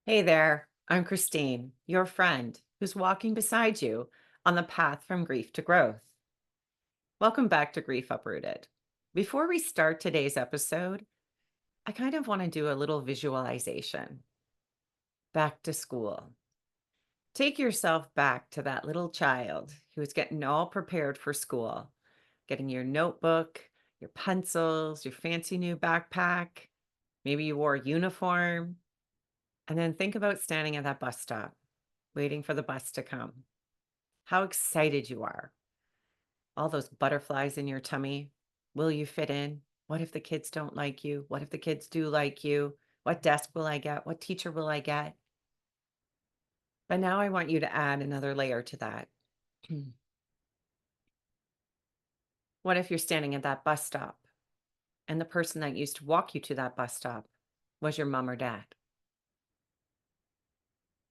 Hey there, I'm Christine, your friend who's walking beside you on the path from grief to growth. Welcome back to Grief Uprooted. Before we start today's episode, I kind of want to do a little visualization. Back to school. Take yourself back to that little child who was getting all prepared for school, getting your notebook, your pencils, your fancy new backpack. Maybe you wore a uniform. And then think about standing at that bus stop, waiting for the bus to come. How excited you are. All those butterflies in your tummy. Will you fit in? What if the kids don't like you? What if the kids do like you? What desk will I get? What teacher will I get? But now I want you to add another layer to that. What if you're standing at that bus stop and the person that used to walk you to that bus stop was your mom or dad?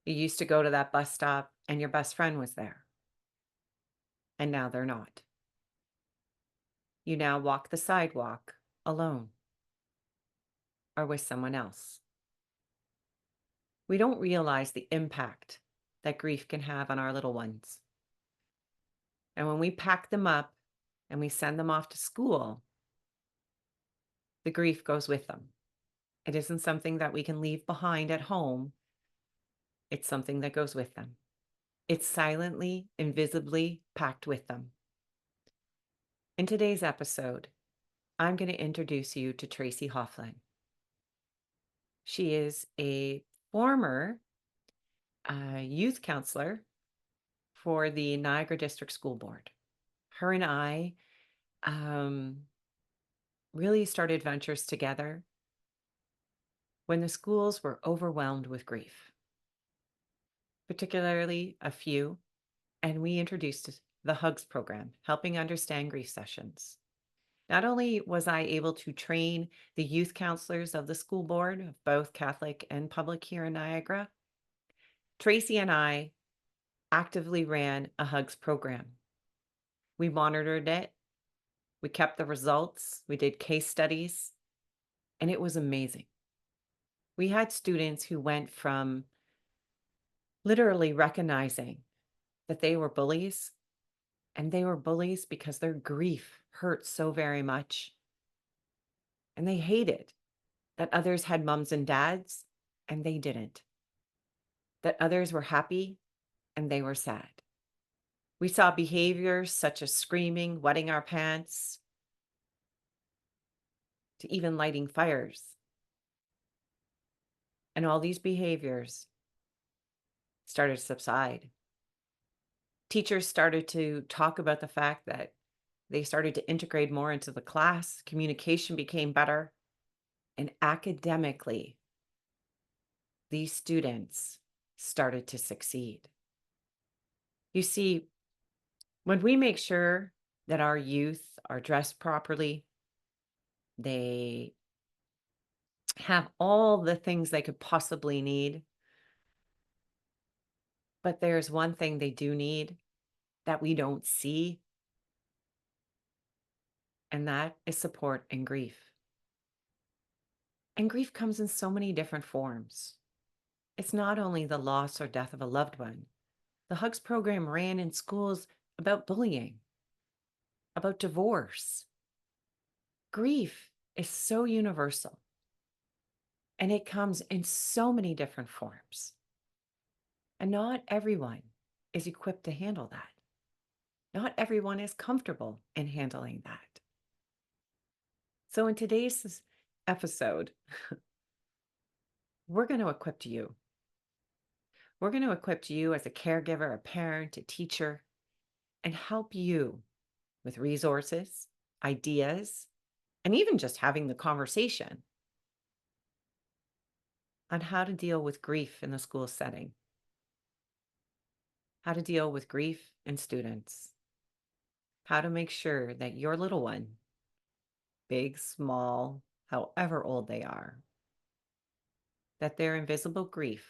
You used to go to that bus stop and your best friend was there, and now they're not. You now walk the sidewalk alone or with someone else. We don't realize the impact that grief can have on our little ones. And when we pack them up and we send them off to school, the grief goes with them. It isn't something that we can leave behind at home. It's something that goes with them. It's silently, invisibly packed with them. In today's episode, I'm going to introduce you to Tracy Hofland. She is a former youth counselor for the Niagara District School Board. Her and I really started ventures together when the schools were overwhelmed with grief, particularly a few, and we introduced the H.U.G.S program, Helping Understand Grief Sessions. Not only was I able to train the youth counselors of the school board, of both Catholic and public here in Niagara, Tracy and I actively ran a H.U.G.S program. We monitored it, we kept the results, we did case studies, and it was amazing. We had students who went from literally recognizing that they were bullies, and they were bullies because their grief hurt so very much. And they hated that others had moms and dads, and they didn't. That others were happy, and they were sad. We saw behaviors such as screaming, wetting our pants, to even lighting fires. And all these behaviors started to subside. Teachers started to talk about the fact that they started to integrate more into the class, communication became better, and academically, these students started to succeed. You see, when we make sure that our youth are dressed properly, they have all the things they could possibly need, but there's one thing they do need that we don't see, and that is support and grief. And grief comes in so many different forms. It's not only the loss or death of a loved one. The H.U.G.S program ran in schools about bullying, about divorce. Grief is so universal, and it comes in so many different forms. And not everyone is equipped to handle that. Not everyone is comfortable in handling that. So in today's episode, we're going to equip you. We're going to equip you as a caregiver, a parent, a teacher, and help you with resources, ideas, and even just having the conversation on how to deal with grief in the school setting, how to deal with grief in students, how to make sure that your little one, big, small, however old they are, that their invisible grief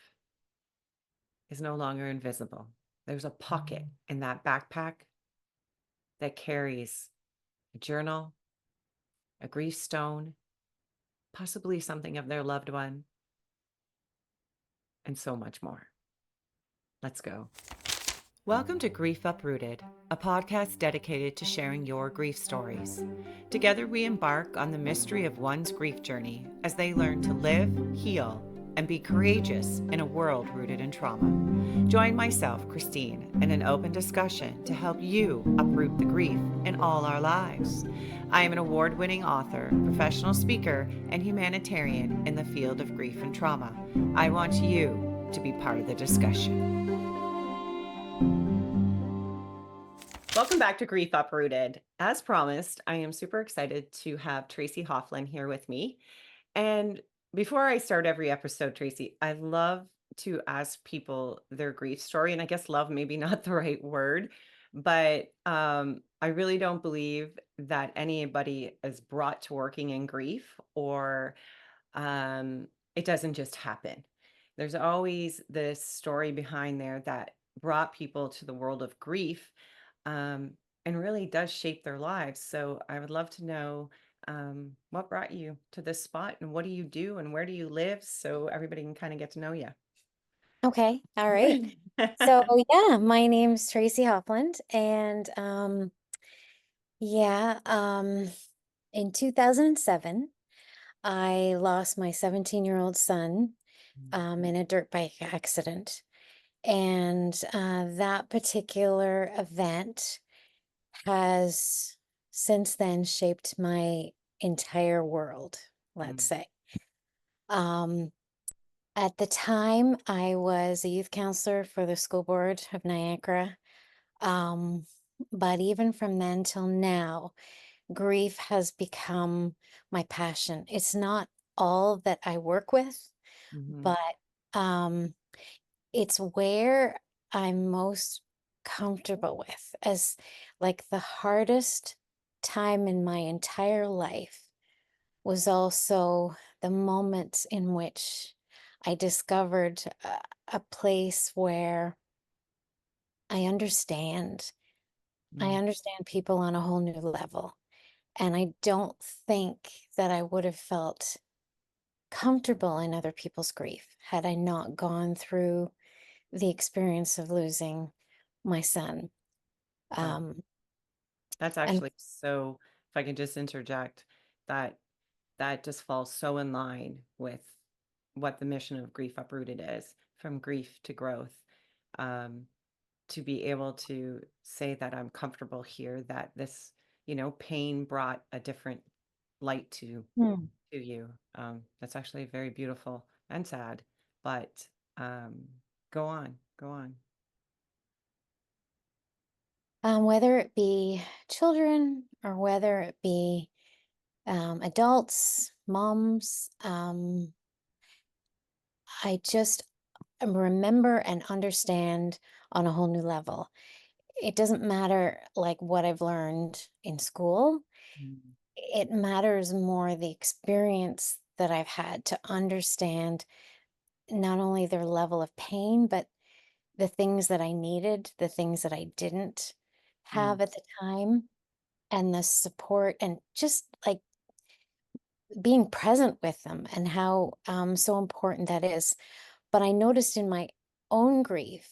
is no longer invisible. There's a pocket in that backpack that carries a journal, a grief stone, possibly something of their loved one, and so much more. Let's go. Welcome to Grief Uprooted, a podcast dedicated to sharing your grief stories. Together, we embark on the mystery of one's grief journey as they learn to live, heal, and be courageous in a world rooted in trauma. Join myself, Christine, in an open discussion to help you uproot the grief in all our lives. I am an award-winning author, professional speaker, and humanitarian in the field of grief and trauma. I want you to be part of the discussion. Welcome back to Grief Uprooted. As promised, I am super excited to have Tracy Hofland here with me. And before I start every episode, Tracy, I love to ask people their grief story. And I guess love maybe not the right word, but I really don't believe that anybody is brought to working in grief, or it doesn't just happen. There's always this story behind there that brought people to the world of grief, and really does shape their lives. So I would love to know what brought you to this spot, and what do you do, and where do you live, so everybody can kind of get to know you. Okay. All right. So yeah, my name's Tracy Hofland, and yeah, in 2007, I lost my 17-year-old son in a dirt bike accident. And that particular event has since then shaped my entire world, let's Mm, say. Um, at the time, I was a youth counselor for the school board of Niagara. Um, but even from then till now, grief has become my passion. It's not all that I work with, mhm, but um, it's where I'm most comfortable with, as like the hardest time in my entire life was also the moments in which I discovered a place where I understand. I mm, understand people on a whole new level. And I don't think that I would have felt comfortable in other people's grief had I not gone through the experience of losing my son. wow. Um, That's and actually, so if I can just interject, that that just falls so in line with what the mission of Grief Uprooted is, from grief to growth. Um, to be able to say that I'm comfortable here, that this, pain brought a different light Hmm. to you. That's actually very beautiful and sad, but um, go on, go on. Whether it be children or whether it be adults, moms, I just remember and understand on a whole new level. It doesn't matter like what I've learned in school. Mm, It matters more the experience that I've had to understand not only their level of pain, but the things that I needed, the things that I didn't mm, have at the time, and the support, and just like being present with them, and how so important that is. But I noticed in my own grief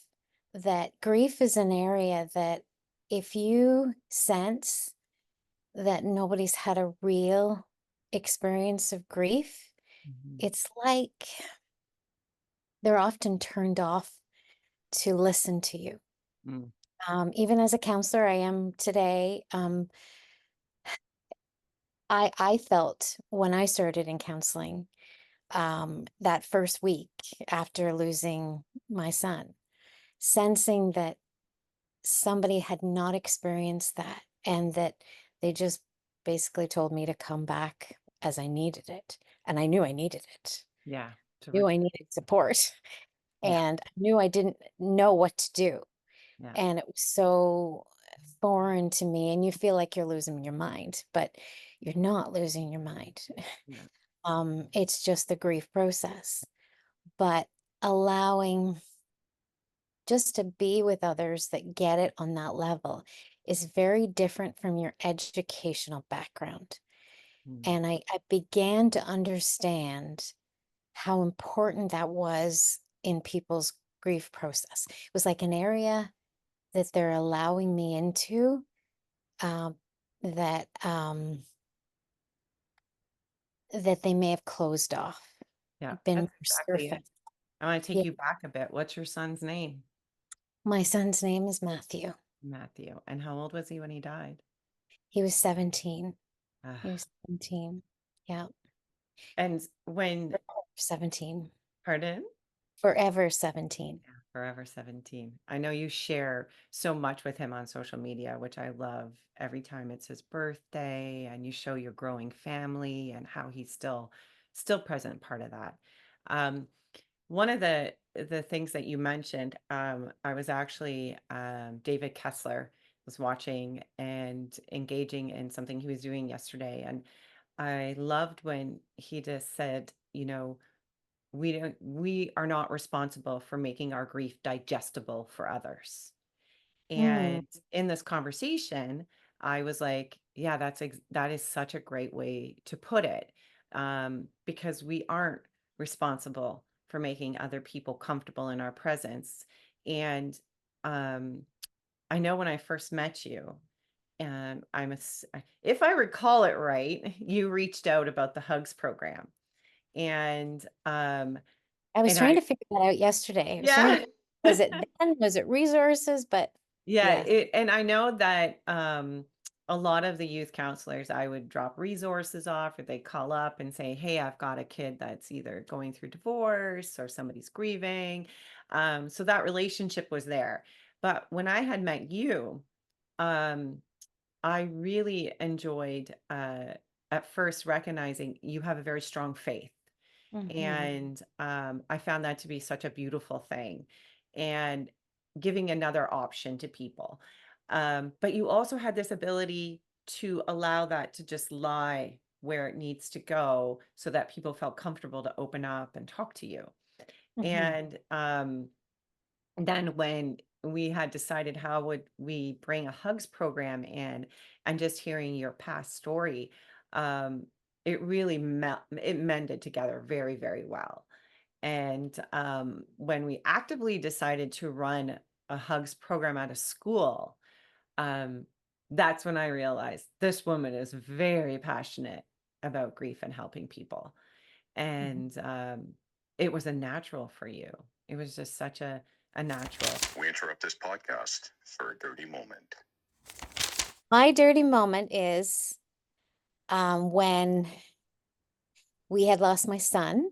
that grief is an area that if you sense that nobody's had a real experience of grief, mhm, it's like they're often turned off to listen to you. mm, Even as a counselor, I am today. I felt when I started in counseling, that first week after losing my son, sensing that somebody had not experienced that, and that they just basically told me to come back as I needed it. And I knew I needed it. yeah, to Knew I return. needed support. Yeah, And I knew I didn't know what to do. yeah, And it was so foreign to me. And you feel like you're losing your mind, but you're not losing your mind. yeah. It's just the grief process. But allowing just to be with others that get it on that level is very different from your educational background. Mm, And I began to understand how important that was in people's grief process. It was like an area that they're allowing me into, um, that that they may have closed off, Yeah, been that's more exactly it. surface. I want to Yeah. take you back a bit. What's your son's name? My son's name is Matthew. Matthew. And how old was he when he died? He was 17. He Ah, was 17. Yeah. and when, 17. pardon? Forever 17. Yeah, forever 17. I know you share so much with him on social media, which I love. Every time it's his birthday and you show your growing family and how he's still present part of that. Um, One of the things that you mentioned, I was actually David Kessler was watching and engaging in something he was doing yesterday, and I loved when he just said, we are not responsible for making our grief digestible for others. Mm, And in this conversation, I was like, yeah, that is such a great way to put it. Because we aren't responsible for making other people comfortable in our presence. And um, I know when I first met you, and if I recall it right, you reached out about the Hugs program. And I was and trying I to figure that out yesterday. I was trying to yeah. figure, was it then? Was it resources? But Yeah, yes. and I know that a lot of the youth counselors, I would drop resources off, or they call up and say, "Hey, I've got a kid that's either going through divorce or somebody's grieving." So that relationship was there. But when I had met you, um, I really enjoyed at first recognizing you have a very strong faith. Hmm. And I found that to be such a beautiful thing and giving another option to people. But you also had this ability to allow that to just lie where it needs to go so that people felt comfortable to open up and talk to you. Hmm. And then when we had decided how would we bring a hugs program in, and just hearing your past story, um, it really it mended together very, very well. And when we actively decided to run a hugs program at a school, um, that's when I realized this woman is very passionate about grief and helping people. And it was a natural for you. It was just such a natural. We interrupt this podcast for a dirty moment. My dirty moment is when we had lost my son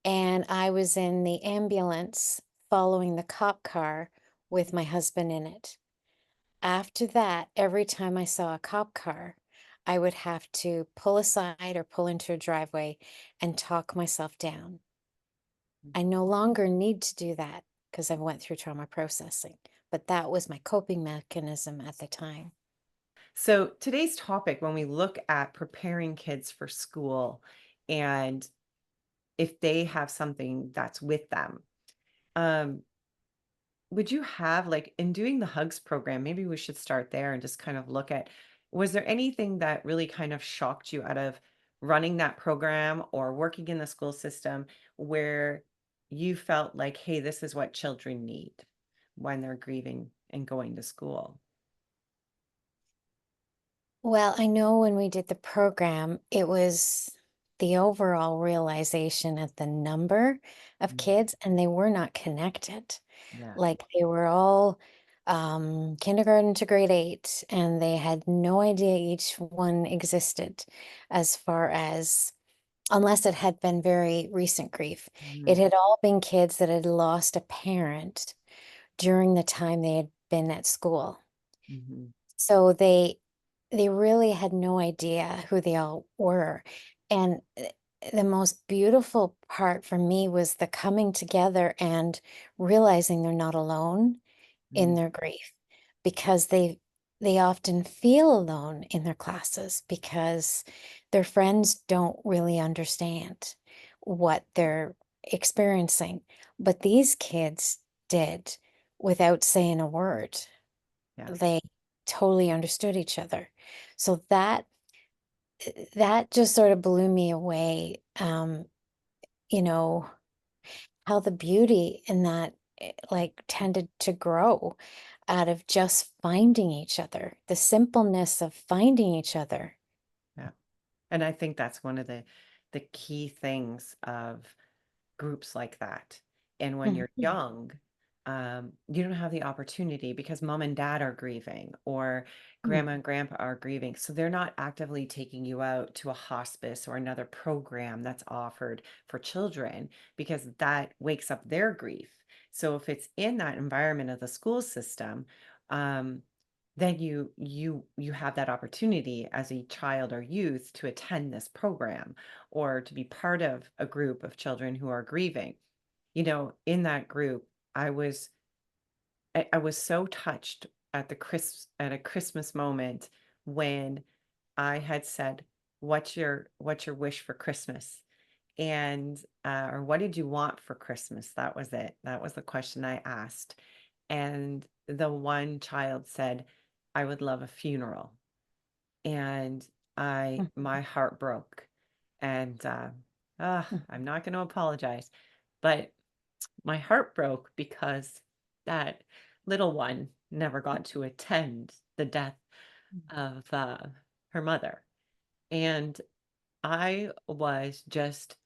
and I was in the ambulance following the cop car with my husband in it. After that, every time I saw a cop car, I would have to pull aside or pull into a driveway and talk myself down. I no longer need to do that because I've went through trauma processing, but that was my coping mechanism at the time. So today's topic, when we look at preparing kids for school and if they have something that's with them, um, would you have, like, in doing the hugs program, maybe we should start there and just kind of look at, was there anything that really kind of shocked you out of running that program or working in the school system where you felt like, hey, this is what children need when they're grieving and going to school? Well, I know when we did the program, it was the overall realization of the number of Mm, kids, and they were not connected. yeah. Like they were all kindergarten to grade 8, and they had no idea each one existed as far as, unless it had been very recent grief. It Mhm, had all been kids that had lost a parent during the time they had been at school. mhm, So they really had no idea who they all were. And the most beautiful part for me was the coming together and realizing they're not alone in mhm, their grief, because they often feel alone in their classes because their friends don't really understand what they're experiencing. But these kids did without saying a word. yeah. They totally understood each other. So that just sort of blew me away. You know, how the beauty in that like tended to grow out of just finding each other, the simpleness of finding each other. Yeah. And I think that's one of the key things of groups like that. And when you're Mhm. young, you don't have the opportunity because mom and dad are grieving or Mm. grandma and grandpa are grieving. So they're not actively taking you out to a hospice or another program that's offered for children because that wakes up their grief. So if it's in that environment of the school system, um, then you have that opportunity as a child or youth to attend this program or to be part of a group of children who are grieving. In that group, I was so touched at a Christmas moment when I had said, "What's your wish for Christmas?" And or what did you want for Christmas? That was it. That was the question I asked. And the one child said, "I would love a funeral." And Mm. my heart broke. And Mm. I'm not going to apologize, but my heart broke because that little one never got to attend the death of her mother. And I was just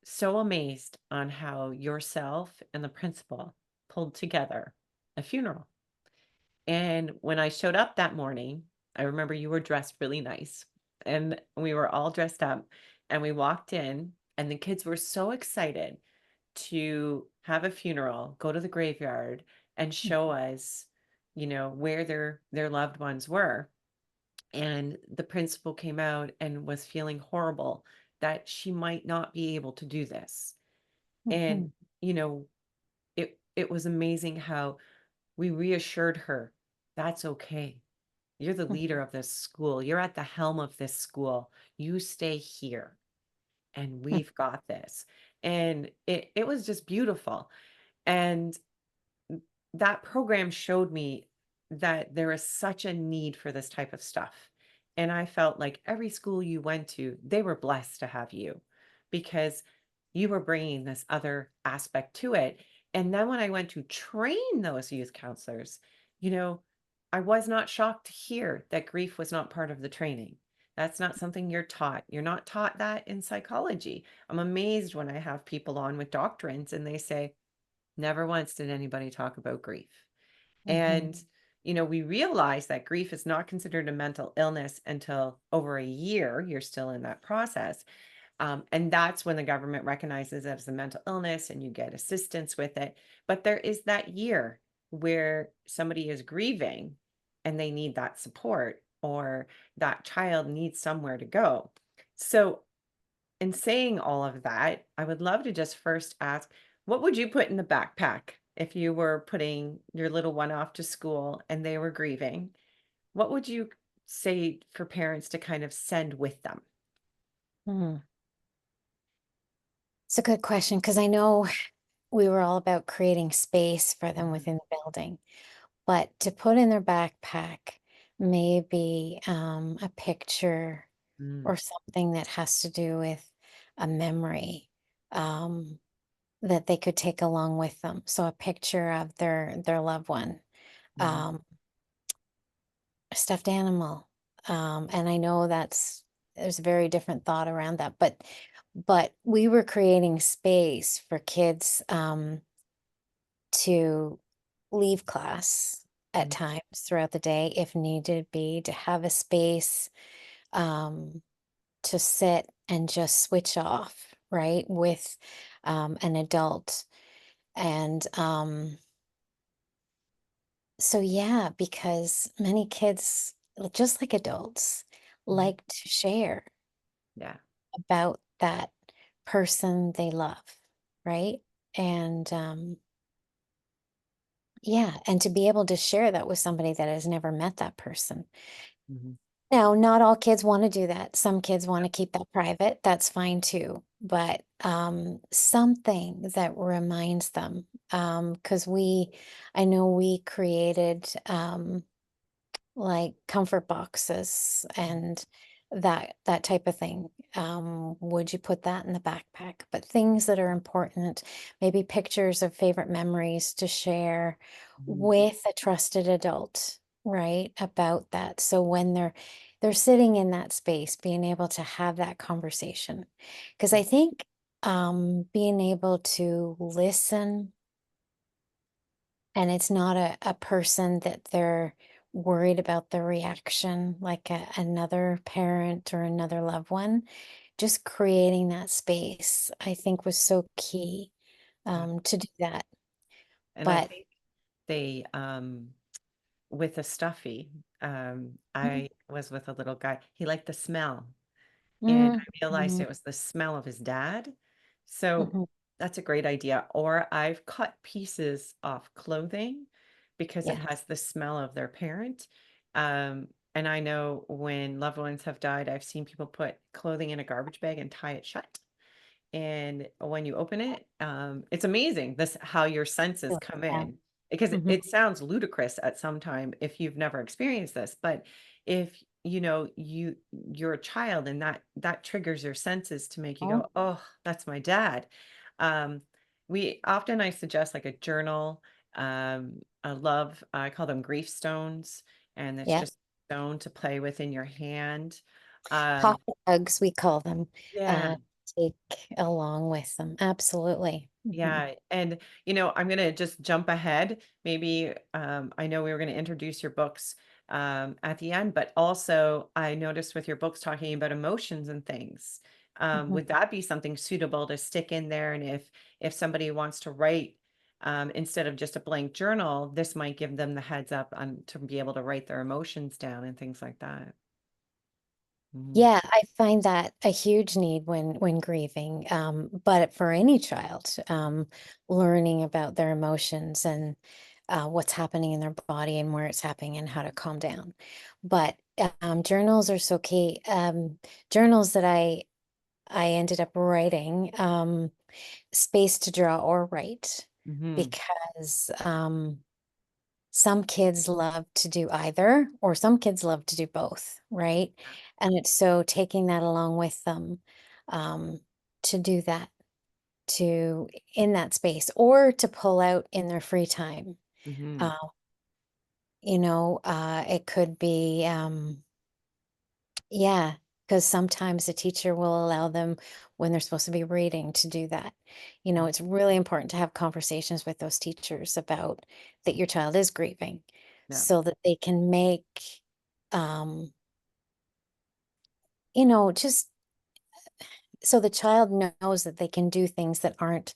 so amazed on how yourself and the principal pulled together a funeral. And when I showed up that morning, I remember you were dressed really nice and we were all dressed up and we walked in and the kids were so excited to have a funeral, go to the graveyard and show us, where their loved ones were. And the principal came out and was feeling horrible that she might not be able to do this. And, Mhm. you know, it was amazing how we reassured her, that's okay. You're the Mhm. leader of this school. You're at the helm of this school. You stay here and Mhm. we've got this. And it was just beautiful. And that program showed me that there is such a need for this type of stuff. And I felt like every school you went to, they were blessed to have you because you were bringing this other aspect to it. And then when I went to train those youth counselors, you know, I was not shocked to hear that grief was not part of the training. That's not something you're taught. You're not taught that in psychology. I'm amazed when I have people on with doctorates and they say, never once did anybody talk about grief. Mhm. And, we realize that grief is not considered a mental illness until over a year. You're still in that process. And that's when the government recognizes it as a mental illness and you get assistance with it. But there is that year where somebody is grieving and they need that support or that child needs somewhere to go. So in saying all of that, I would love to just first ask, what would you put in the backpack if you were putting your little one off to school and they were grieving? What would you say for parents to kind of send with them? Mhm. It's a good question because I know we were all about creating space for them Mhm. within the building, but to put in their backpack, maybe a picture Mm, or something that has to do with a memory um, that they could take along with them. So a picture of their loved one, mhm, um, a stuffed animal, and I know there's a very different thought around that, but we were creating space for kids to leave class at mhm, times throughout the day if needed be, to have a space um, to sit and just switch off, right, with an adult. And so, yeah, because many kids, just like adults, mhm. like to share Yeah. about that person they love, right? And yeah, and to be able to share that with somebody that has never met that person. Mhm. Now, not all kids want to do that. Some kids want to keep that private. That's fine too. But something that reminds them, because I know we created like comfort boxes and that type of thing. Would you put that in the backpack? But things that are important, maybe pictures of favorite memories to share Mhm. with a trusted adult, right? About that. So when they're sitting in that space, being able to have that conversation. Because I think being able to listen, and it's not a person that they're worried about the reaction, like another parent or another loved one. Just creating that space, I think, was so key Yeah. to do that. And I But think they, with a stuffy, mm, I was with a little guy. He liked the smell. And mm, I realized mm, it was the smell of his dad. So mhm, that's a great idea. Or I've cut pieces off clothing because it yeah, has the smell of their parent. And I know when loved ones have died, I've seen people put clothing in a garbage bag and tie it shut. And when you open it, it's amazing this how your senses yeah, come yeah, in because mhm, it sounds ludicrous at some time if you've never experienced this, but if you're a child and that triggers your senses to make you oh, go, oh, that's my dad. Um, we often I suggest like a journal, a love, I call them grief stones, and it's yeah. just stone to play with in your hand. Um, Pocket hugs, we call them. yeah. Uh, take along with them. Absolutely. Mhm. Yeah, and I'm gonna just jump ahead. Maybe I know we were gonna introduce your books at the end, but also I noticed with your books talking about emotions and things. Mhm. Would that be something suitable to stick in there? And if somebody wants to write instead of just a blank journal, this might give them the heads up on to be able to write their emotions down and things like that. Mhm. Yeah, I find that a huge need when grieving. But for any child, learning about their emotions and what's happening in their body and where it's happening and how to calm down. But journals are so key. Journals that I ended up writing, space to draw or write, Mhm. because some kids love to do either, or some kids love to do both, right? And it's so taking that along with them, um, to do that, to in that space, or to pull out in their free time. Mhm. Uh, it could be, yeah, because sometimes the teacher will allow them when they're supposed to be reading to do that. Yeah. It's really important to have conversations with those teachers about that your child is grieving Yeah. so that they can make, um, just so the child knows that they can do things that aren't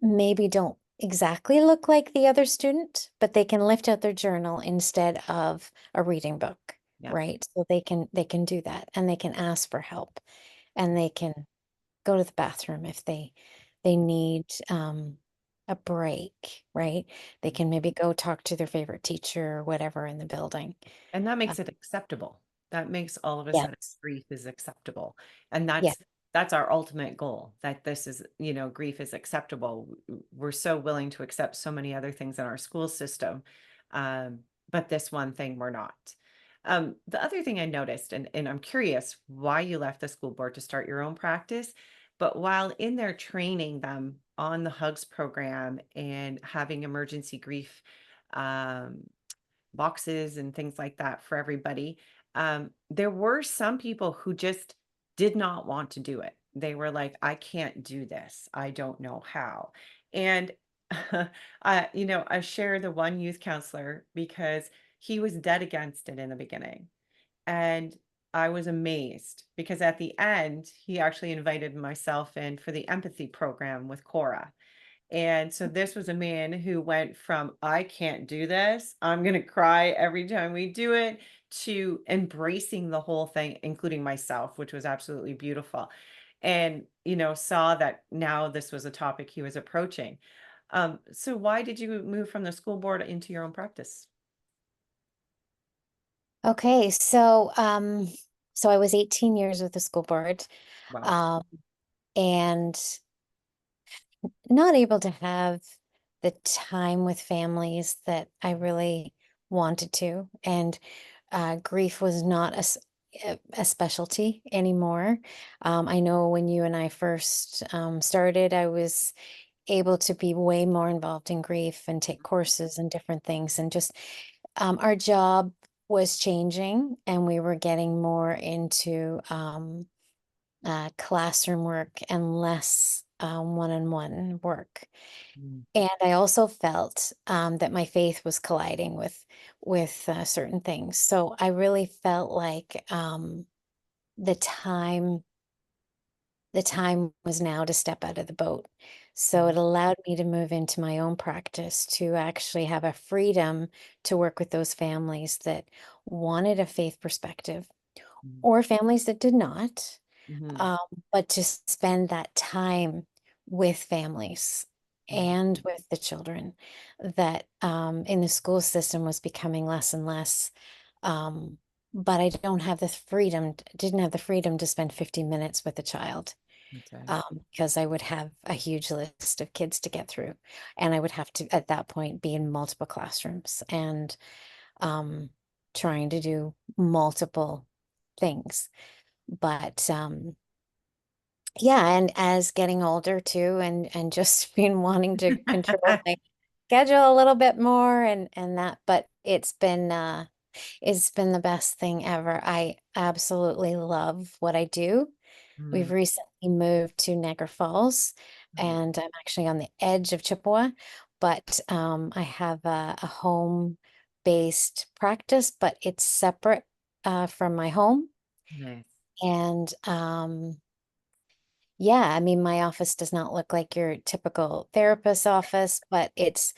maybe don't exactly look like the other student, but they can lift out their journal instead of a reading book, Yeah. right? So they can do that and they can ask for help and they can go to the bathroom if they need a break, right? They can maybe go talk to their favorite teacher or whatever in the building. And that Uh, makes it acceptable. That makes all of a sudden yes. grief is acceptable. And Yeah. that's our ultimate goal, that this is, grief is acceptable. We're so willing to accept so many other things in our school system. Um, but this one thing we're not. The other thing I noticed, and I'm curious why you left the school board to start your own practice, but while in there training them on the HUGS program and having emergency grief um, boxes and things like that for everybody. There were some people who just did not want to do it. They were like, I can't do this. I don't know how. And, I share the one youth counselor because he was dead against it in the beginning. And I was amazed because at the end, he actually invited myself in for the empathy program with Cora. And so this was a man who went from, I can't do this, I'm going to cry every time we do it, to embracing the whole thing, including myself, which was absolutely beautiful. And, saw that now this was a topic he was approaching. So why did you move from the school board into your own practice? Okay. So I was 18 years with the school board, Wow. um, and not able to have the time with families that I really wanted to. And grief was not a specialty anymore. I know when you and I first started, I was able to be way more involved in grief and take courses and different things. And just our job was changing, and we were getting more into classroom work and less one-on-one work. Mm, And I also felt that my faith was colliding with certain things. So I really felt like the time the time was now to step out of the boat. So mm, it allowed me to move into my own practice, to actually have a freedom to work with those families that wanted a faith perspective mm, or families that did not, mhm, um, but to spend that time with families mm, and with the children that in the school system was becoming less and less. Um, but I don't have the freedom, didn't have the freedom to spend 50 minutes with a child, that's right. because I would have a huge list of kids to get through. And I would have to, at that point, be in multiple classrooms and um, trying to do multiple things. But yeah, and as getting older too, and just been wanting to control my schedule a little bit more and that, but it's been the best thing ever. I absolutely love what I do. We've Mm, recently moved to Niagara Falls, mm, and I'm actually on the edge of Chippewa, but I have a home-based practice, but it's separate from my home. nice. And yeah, I mean, my office does not look like your typical therapist office, but it's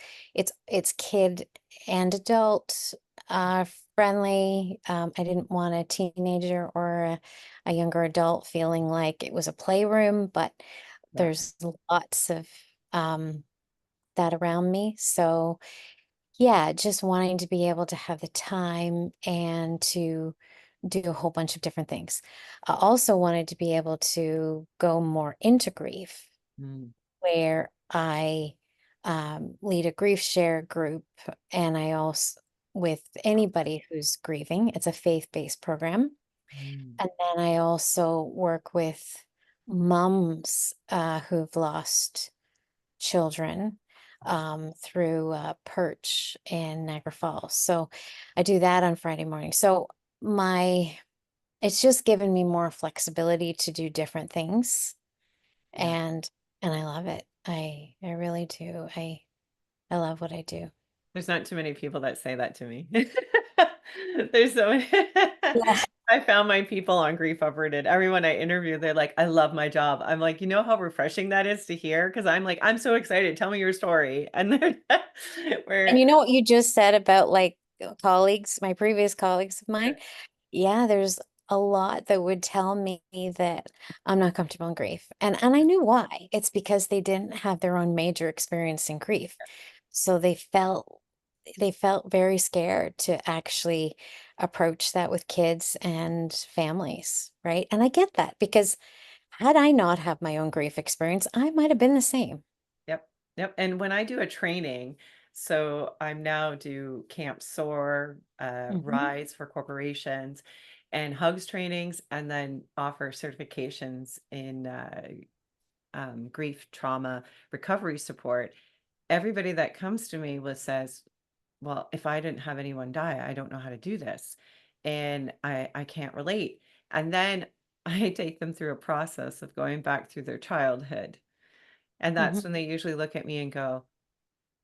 kid and adult uh friendly. I didn't want a teenager or a younger adult feeling like it was a playroom, but Yeah. there's lots of um that around me. So yeah, just wanting to be able to have the time and to do a whole bunch of different things. I also wanted to be able to go more into grief, Mm, where I lead a grief share group, and I also, with anybody who's grieving, it's a faith-based program. mm, And then I also work with moms who've lost children through Perch in Niagara Falls. So I do that on Friday morning. So my it's just given me more flexibility to do different things, yeah. and I love it. I really do. I love what I do. There's not too many people that say that to me. There's so many. Yeah. I found my people on Grief Uprooted. Everyone I interview, they're like, I love my job. I'm like, you know how refreshing that is to hear? Because I'm like, I'm so excited. Tell me your story. And they're And where you know what you just said about like colleagues, my previous colleagues of mine? Yeah, there's a lot that would tell me that I'm not comfortable in grief. And I knew why. It's because they didn't have their own major experience in grief. So they felt very scared to actually approach that with kids and families, right? And I get that because had I not have my own grief experience, I might have been the same. Yep. Yep. And when I do a training, so I'm now do Camp Soar, Hmm. Rise for corporations and hugs trainings, and then offer certifications in grief, trauma, recovery support. Everybody that comes to me with says, well, if I didn't have anyone die, I don't know how to do this. And I can't relate. And then I take them through a process of going back through their childhood. And that's Hmm. when they usually look at me and go,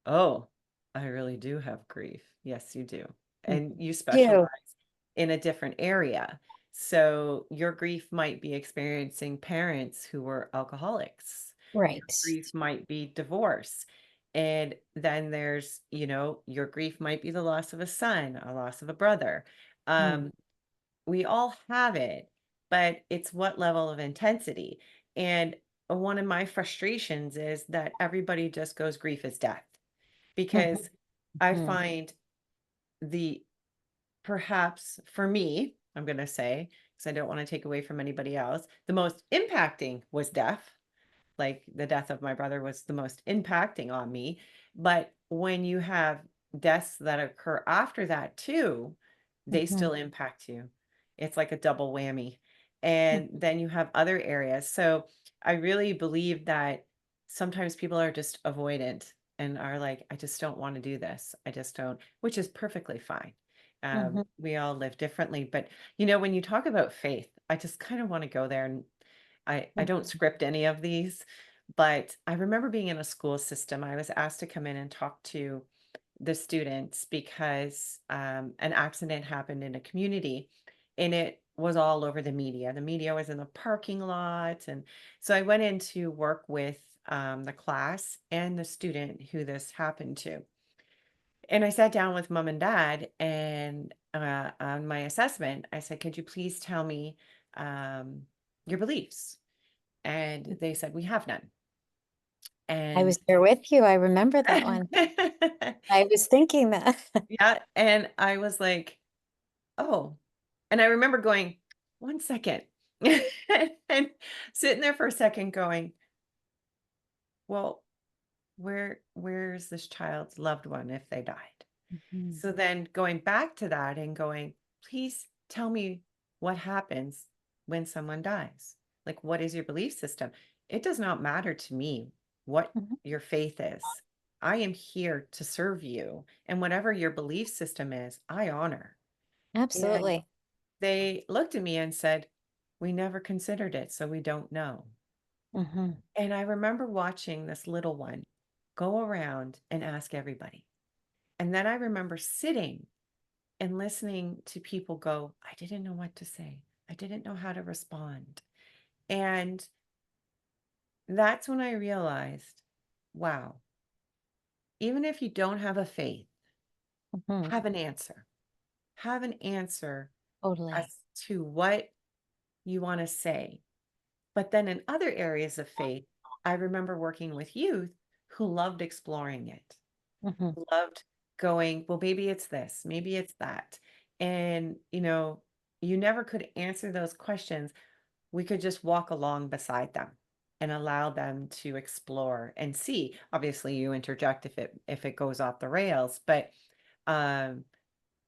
oh, I really do have grief. Yes, you do. And you specialize Do. in a different area. So your grief might be experiencing parents who were alcoholics. Your Right. grief might be divorce. And then there's, your grief might be the loss of a son, a loss of a brother. Mm. We all have it, but it's what level of intensity. And one of my frustrations is that everybody just goes grief is death Mhm. because I Mhm. find the perhaps for me, I'm going to say, because I don't want to take away from anybody else, the most impacting was death. Like the death of my brother was the most impacting on me. But when you have deaths that occur after that too, they Mhm. still impact you. It's like a double whammy. And then you have other areas. So I really believe that sometimes people are just avoidant and are like, I just don't want to do this. I just don't, which is perfectly fine. Mhm. We all live differently. But, when you talk about faith, I just kind of want to go there. And I don't Mhm. script any of these, but I remember being in a school system. I was asked to come in and talk to the students because an accident happened in a community and it was all over the media. The media was in the parking lot. And so I went in to work with the class and the student who this happened to. And I sat down with mom and dad, and on my assessment, I said, could you please tell me um, your beliefs? And they said, we have none. I And was there with you. I remember that one. I was thinking that. yeah, and I was like, oh, and I remember going, 1 second, and sitting there for a second going, well, where's this child's loved one if they died? Mhm. So then going back to that and going, please tell me what happens when someone dies. Like, what is your belief system? It does not matter to me what Mhm. your faith is. I am here to serve you. And whatever your belief system is, I honor. And Absolutely. they looked at me and said, we never considered it, so we don't know. Mhm. And I remember watching this little one go around and ask everybody. And then I remember sitting and listening to people go, I didn't know what to say. I didn't know how to respond. And that's when I realized, wow, even if you don't have a faith, Mhm. have an answer. Have an answer as Totally. to what you want to say. But then in other areas of faith, I remember working with youth who loved exploring it, Mhm. loved going, well, maybe it's this, maybe it's that. And, you never could answer those questions. We could just walk along beside them and allow them to explore and see. Obviously, you interject if it goes off the rails, but um,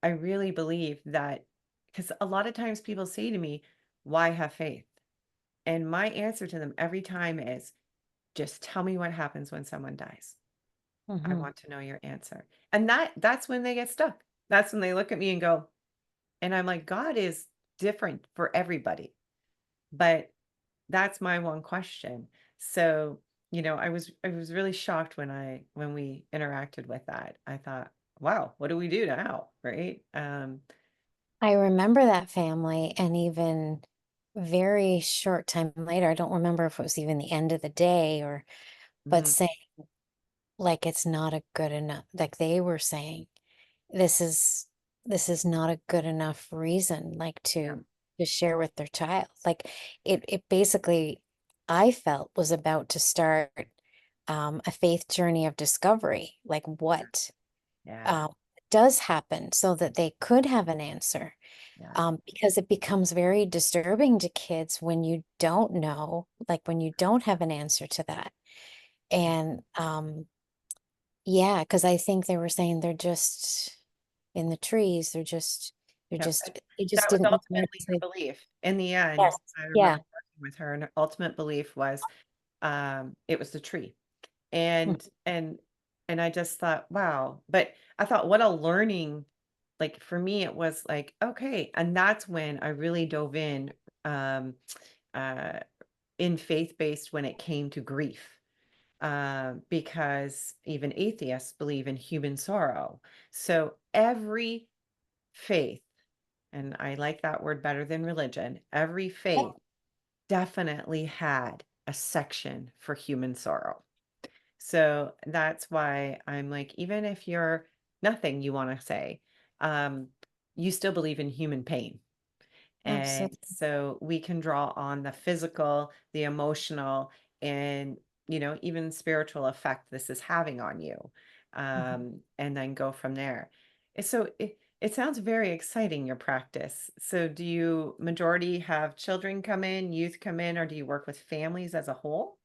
I really believe that because a lot of times people say to me, "Why have faith?" And my answer to them every time is, "Just tell me what happens when someone dies. I Mhm. want to know your answer." And that's when they get stuck. That's when they look at me and go, and I'm like, God is different for everybody, but that's my one question. So, I was really shocked when we interacted with that. I thought, wow, what do we do now? Right? I remember that family, and even very short time later, I don't remember if it was even the end of the day, or but Mhm. saying, like, it's not a good enough, like they were saying, this is this is not a good enough reason, like, Yeah. to share with their child. Like, it basically, I felt, was about to start a faith journey of discovery, like what Yeah. um does happen, so that they could have an answer. Yeah. Because it becomes very disturbing to kids when you don't know, like when you don't have an answer to that. And yeah, because I think they were saying they're just in the trees. Yeah. And They just that was didn't know where to ultimately her say. belief. In the end, Yes. I remember Yeah. working with her, and her ultimate belief was it was the tree. Mm. And I just thought, wow. But I thought, what a learning. Like for me, it was like, okay. And that's when I really dove um, uh, in faith-based when it came to grief. Because even atheists believe in human sorrow. So every faith, and I like that word better than religion, every faith definitely had a section for human sorrow. So that's why I'm like, even if you're nothing you want to say, um, you still believe in human pain. And Absolutely. so we can draw on the physical, the emotional, and even spiritual effect this is having on you. Mhm. And then go from there. So it sounds very exciting, your practice. So do you majority have children come in, youth come in, or do you work with families as a whole?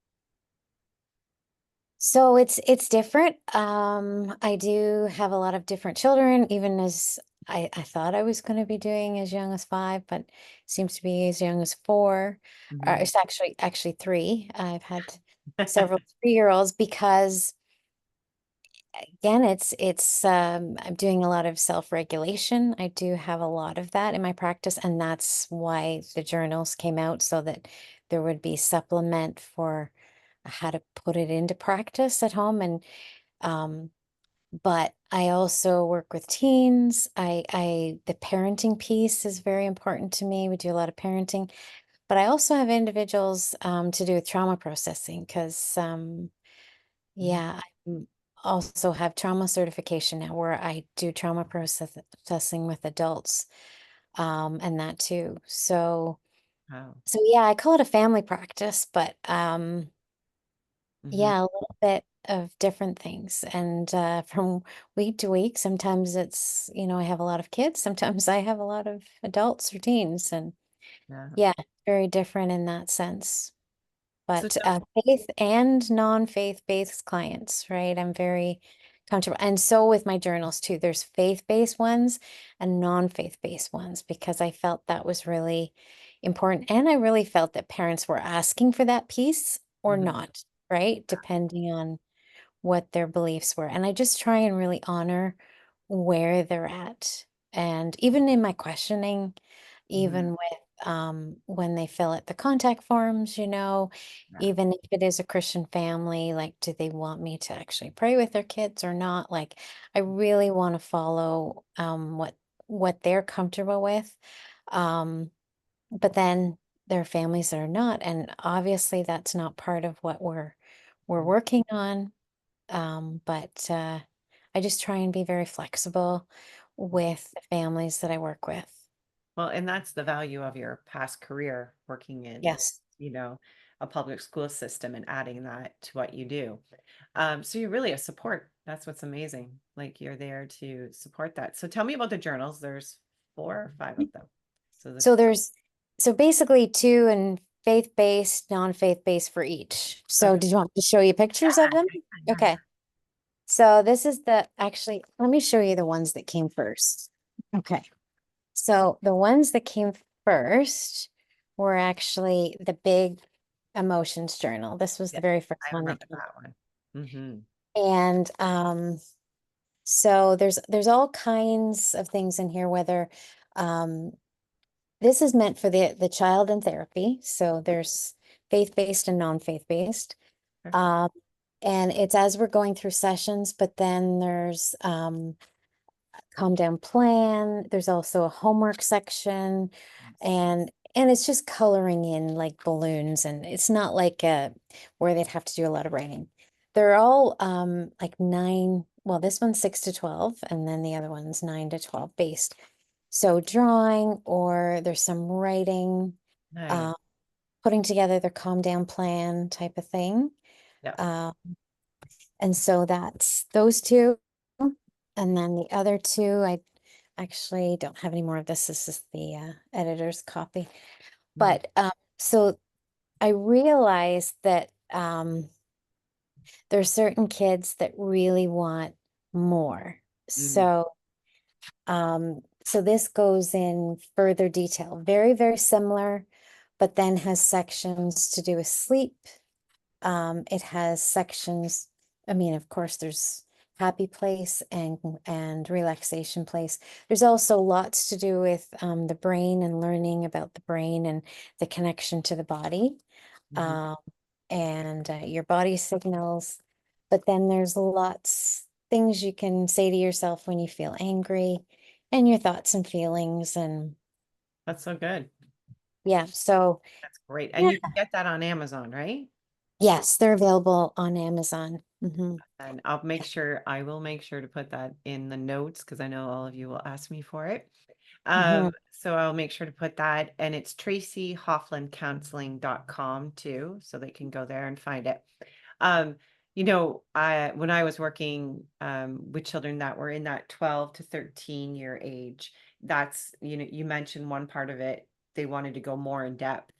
So it's different. I do have a lot of different children, even as I thought I was going to be doing as young as 5, but seems to be as young as 4. Mhm. It's actually 3. I've had several 3-year-olds because again, I'm doing a lot of self-regulation. I do have a lot of that in my practice, and that's why the journals came out so that there would be supplement for how to put it into practice at home. And but I also work with teens. The parenting piece is very important to me. We do a lot of parenting, but I also have individuals to do with trauma processing because yeah, I also have trauma certification now where I do trauma processing with adults, and that too. Wow. So yeah, I call it a family practice, but Mhm. yeah, a little bit of different things. And from week to week, sometimes it's, I have a lot of kids, sometimes I have a lot of adults or teens, and Yeah. yeah, very different in that sense. So But faith and non-faith-based clients, right? I'm very comfortable. And so with my journals too, there's faith-based ones and non-faith-based ones because I felt that was really important. And I really felt that parents were asking for that piece or Mhm. not, right? Depending on what their beliefs were. And I just try and really honor where they're at. And even in my questioning, Mhm. even with when they fill out the contact forms, Yeah. even if it is a Christian family, like, do they want me to actually pray with their kids or not? Like, I really want to follow what they're comfortable with. Um, but then there are families that are not, and obviously that's not part of what we're Mhm. working on. But I just try and be very flexible with the families that I work with. Well, and that's the value of your past career working in, Yes. a public school system and adding that to what you do. So you're really a support. That's what's amazing. Like you're there to support that. So tell me about the journals. There's 4 or 5 of them. So So so basically 2 and faith-based, non-faith-based for each. So okay. did you want me to show you pictures of Yeah, them? yeah, yeah. Okay. So this is actually, let me show you the ones that came first. Okay. So the ones that came first were actually the big emotions journal. This was Yeah, the very first I one that remember came. that one. Hmm. And so there's all kinds of things in here, whether um this is meant for the child in therapy. So there's faith-based and non-faith-based. Perfect. Um, and it's as we're going through sessions, but then there's calm down plan. There's also a homework section, and it's just coloring in like balloons, and it's not like where they'd have to do a lot of writing. They're all like 9, well, this one's 6 to 12, and then the other one's 9 to 12 based. So drawing, or there's some writing, Nice. uh, putting together their calm down plan type of thing. Yeah. Uh, and so that's those 2. And then the other 2, I actually don't have any more of this. This is the editor's copy. Mm, But so I realized that there are certain kids that really want more. mm, So this goes in further detail, very, very similar, but then has sections to do with sleep. It has sections, I mean, of course, there's happy place and relaxation place. There's also lots to do with the brain and learning about the brain and the connection to the body, mhm. um, and your body signals. But then there's lots things you can say to yourself when you feel angry and your thoughts and feelings. And That's so good. yeah, so That's great. And yeah, you can get that on Amazon, right? yes, they're available on Amazon. And I will make sure to put that in the notes because I know all of you will ask me for it. Mhm. So I'll make sure to put that, and it's Tracy Hofland Counseling.com too, so they can go there and find it. When I was working with children that were in that 12 to 13 year age, that's, you mentioned one part of it, they wanted to go more in depth.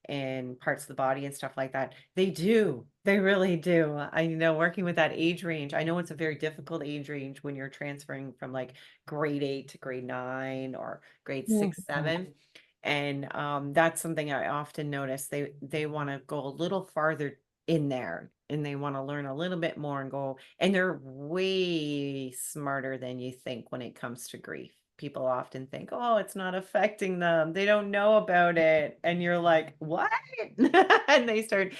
and parts of the body and stuff like that. They do. They really do. I know working with that age range, I know it's a very difficult age range when you're transferring from like grade 8 to grade 9 or grade 6, Mhm. 7. And that's something I often notice. They want to go a little farther in there and they want to learn a little bit more and go, and they're way smarter than you think when it comes to grief. People often think, oh, it's not affecting them. They don't know about it. And you're like, what? And they start,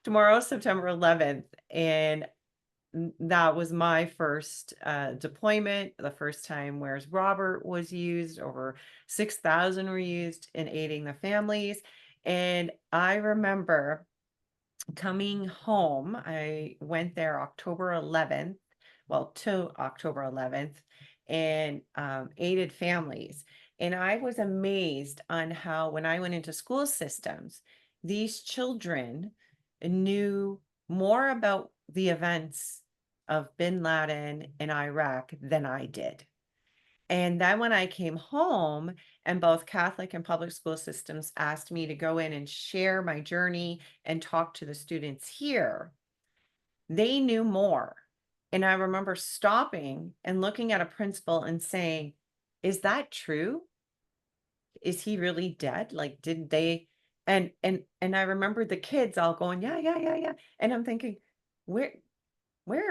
tomorrow's September 11th. And that was my first deployment, the first time Where's Robert was used. Over 6,000 were used in aiding the families. And I remember coming home. I went there October 11th, to October 11th, and aided families. And I was amazed on how, when I went into school systems, these children knew more about the events of bin Laden in Iraq than I did. And then when I came home, and both Catholic and public school systems asked me to go in and share my journey and talk to the students here, they knew more. And I remember stopping and looking at a principal and saying, is that true? Is he really dead? Like, did they? And I remember the kids all going, yeah, yeah, yeah, yeah. And I'm thinking, where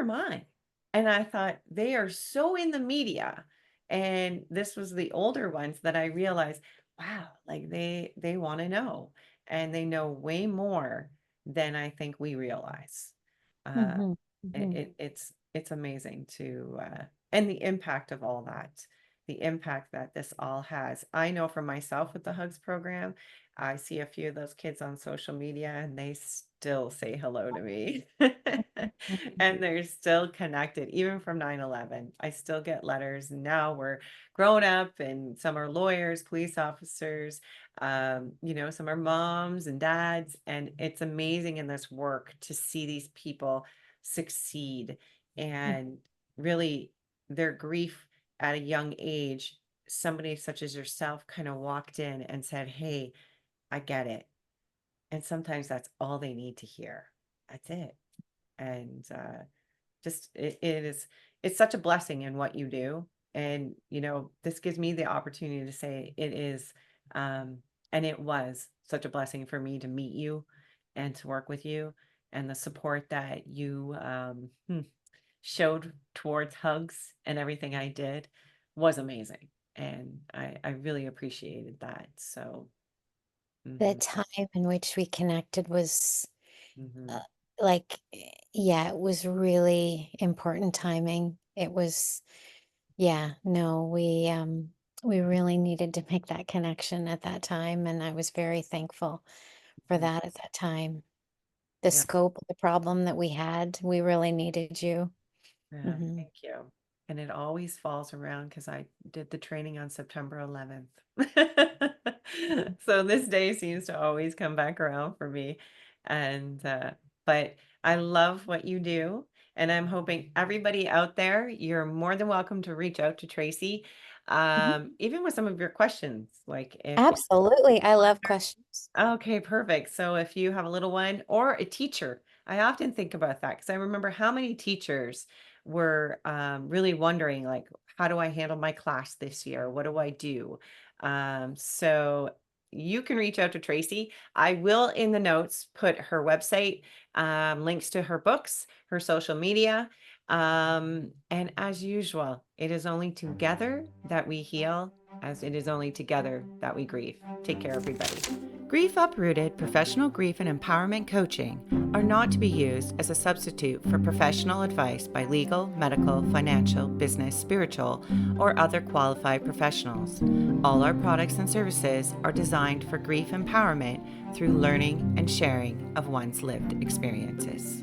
am I? And I thought, they are so in the media. And this was the older ones that I realized, wow, like they want to know, and they know way more than I think we realize. Uh, Mhm. Mhm. it's amazing to and the impact of all that, the impact that this all has. I know for myself with the Hugs program, I see a few of those kids on social media and they still say hello to me. Mhm. And they're still connected, even from 9/11. I still get letters. Now we're grown up and some are lawyers, police officers, some are moms and dads. And it's amazing in this work to see these people succeed and really their grief at a young age. Somebody such as yourself kind of walked in and said, hey, I get it. And sometimes that's all they need to hear. That's it. And just it's such a blessing in what you do. And this gives me the opportunity to say it is, and it was such a blessing for me to meet you and to work with you, and the support that you showed towards Hugs and everything I did was amazing. And I really appreciated that. So The mhm, time in which we connected was mhm, uh, like, yeah, it was really important timing. It was, yeah, no, we really needed to make that connection at that time, and I was very thankful for mhm. that at that time. The Yeah. scope of the problem that we had, we really needed you. Yeah, Hmm. thank you. And it always falls around because I did the training on September 11th. So this day seems to always come back around for me. And but I love what you do. And I'm hoping everybody out there, you're more than welcome to reach out to Tracy. Even with some of your questions, like if Absolutely. I love questions. okay, perfect. So if you have a little one or a teacher, I often think about that because I remember how many teachers were really wondering, like, how do I handle my class this year? What do I do? So you can reach out to Tracy. I will in the notes put her website, links to her books, her social media. And as usual, it is only together that we heal, as it is only together that we grieve. Take care, everybody. Grief Uprooted professional grief and empowerment coaching are not to be used as a substitute for professional advice by legal, medical, financial, business, spiritual, or other qualified professionals. All our products and services are designed for grief empowerment through learning and sharing of one's lived experiences.